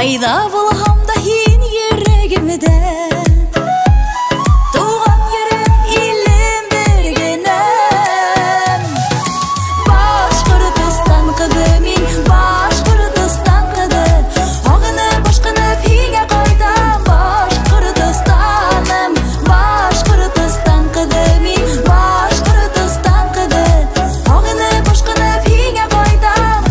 Пайда болғам да хин ерегімді Туған ерім илім бергенім Башқұртыстан қыды мен Башқұртыстан қыды Оғыны башқыны пиге қойдам Башқұртыстаным Башқұртыстан қыды мен Башқұртыстан қыды Оғыны башқыны пиге қойдам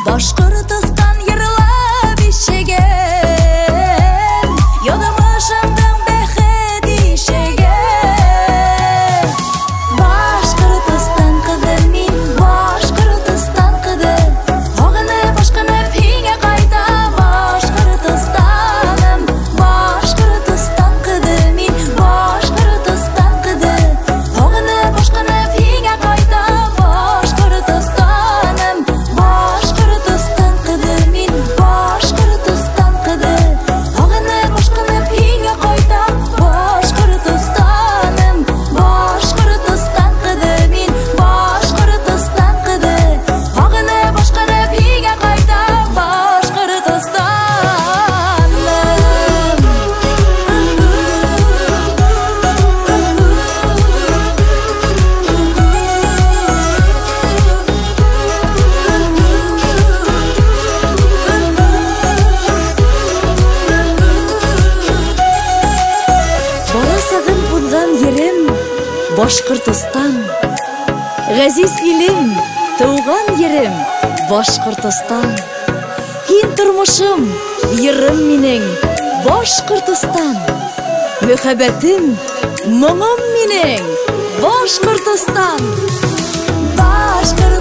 Башқұртыстан ерліп ешеген Йодымышымдың бәхет ешеген Башқұртыстан қыды мен Башқұртыстан қыды Оғыны башқыны пиге қайда Башқұртыстаным Башқұртыстан қыды мен Башқұртыстан қыды Оғыны башқыны пиге қайда Башқұртыстаным Башқұртыстан қыды мен Башқұртыстан қыды Оғыны башқыны пиге қайда Башқұртыстаным Башқұртыстан қыды мен Башқұртыстан қыды Оғыны башқыны пиге қайда Баласағын бұлған ерім Башқұртыстан Ғазиз илім Туған ерім Башқұртыстан Хин тұрмышым Ерім менің Башқұртыстан Мөхәббәтім Мұңым менің Башқұртыстан Башқұртыстан